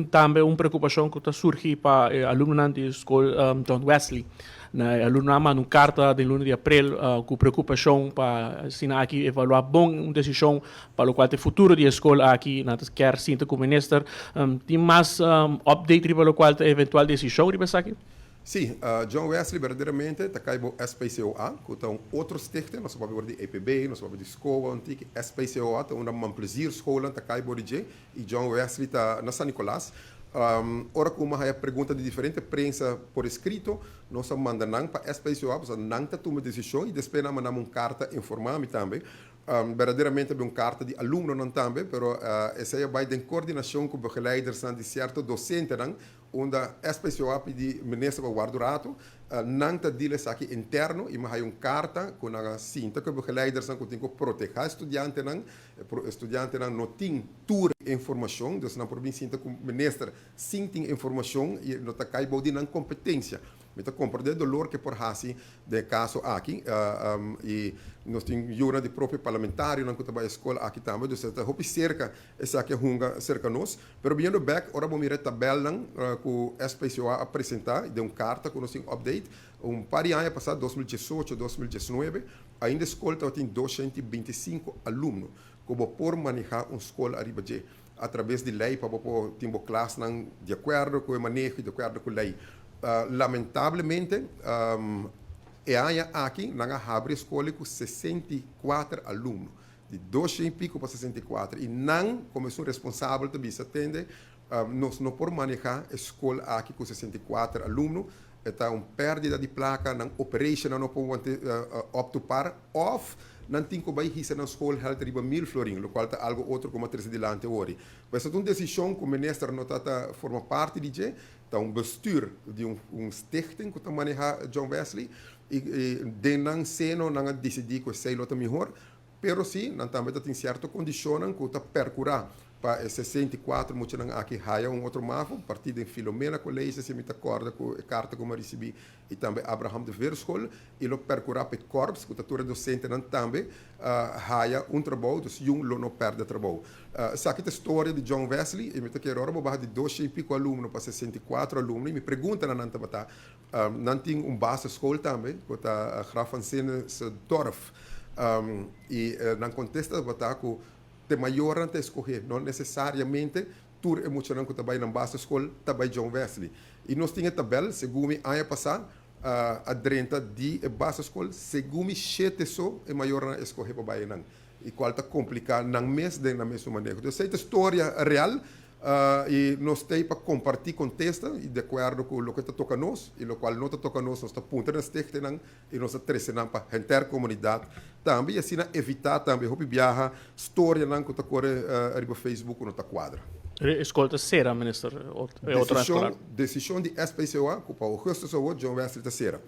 Também uma preocupação que está surgindo para alunos da escola John Wesley. Na aluno uma carta de lunes de abril com preocupação para assinar aqui evaluar uma decisão para o qual o futuro da escola aqui na quer sinta como ministro. Tem mais update para o qual a eventual decisão riba aqui? Sim, John Wesley verdadeiramente está caindo SPCOA, que é outro stichting, nós vamos ver de EPB, nós vamos ver de escola antiga, SPCOA, é uma plezier escola, está caindo de e John Wesley está na São Nicolás. Ora como a pergunta de diferente prensa por escrito, nós mandamos para SPCOA, nós não tomamos decisão e depois nós mandamos uma carta informando também. Verdadeiramente uma carta de aluno não também, mas essa vai em coordenação com os leiders de certo docente, onde a SPCOA pedi ministro para guardar não está diles aqui interno e mas uma carta com a cinta que os leiders que tem que proteger estudante não tem tour informação, então não pode cinta com o ministro sim tem informação e não está caindo de competência. Me está compreendendo o dolor que por hasi de caso aqui e nós temos jura de próprio parlamentário na que escola aqui também, então está hopi cerca essa que hunga cerca nós, pero vindo back ora vamos ir a tabela que o SPCOA apresentar de uma carta com nós update par de anos passado 2018 2019 ainda a escola tem 225 alunos como por manejar uma escola arriba de através de lei para ter uma classe de acordo com o manejo de acordo com a lei. Lamentavelmente, aqui nós abrimos escola com 64 alunos, de 200 e pico para 64, e não, como sou responsável também, se atende, nós não podemos manejar a escola aqui com 64 alunos, está uma perda de placa, não operation, não podemos optar off, não tem como ir na escola health riba 1000 florin, o qual é algo outro como ter dilante hoje. Mas é uma decisão que o ministro não está forma parte de isso, está um bestuur de stichting que está manejar John Wesley e de não ser não decidir que sei lá melhor, pero sim, não também tem certa condição que está percurar para 64 muito não aqui haya outro mapa, partido em Filomena Colégio, se me acorda com a carta que eu recebi e também Abraham de Verschool e lo percurar para Corps, que está docente não também haya trabalho, então um não perde trabalho. Sabe a história de John Wesley, e me quero agora de 200 e pico alunos para 64 alunos, e me pergunta na nanta bata, não tem base escola também, que está Grafansenes Dorf, e não contesta bata que de maior ante escolher, não necessariamente tur emocional que trabalha na base escola, trabalha John Wesley. E nós tínhamos tabela, segundo ano passado, a 30 de base escola, segundo 7 só é maior na escolher para baixo. E qual está complicado na mesma maneira. Então, essa é a história real e nós temos para compartilhar contexto e de acordo com o que está tocando nós e o qual não está tocando nós está apontando na stichting e nós está trazendo para a intercomunidade também, assim evitar também o viajar história que está correndo no Facebook não está quadra. Escolta será, ministro? Decisão de SPCOA, que para o justo John Wesley está será.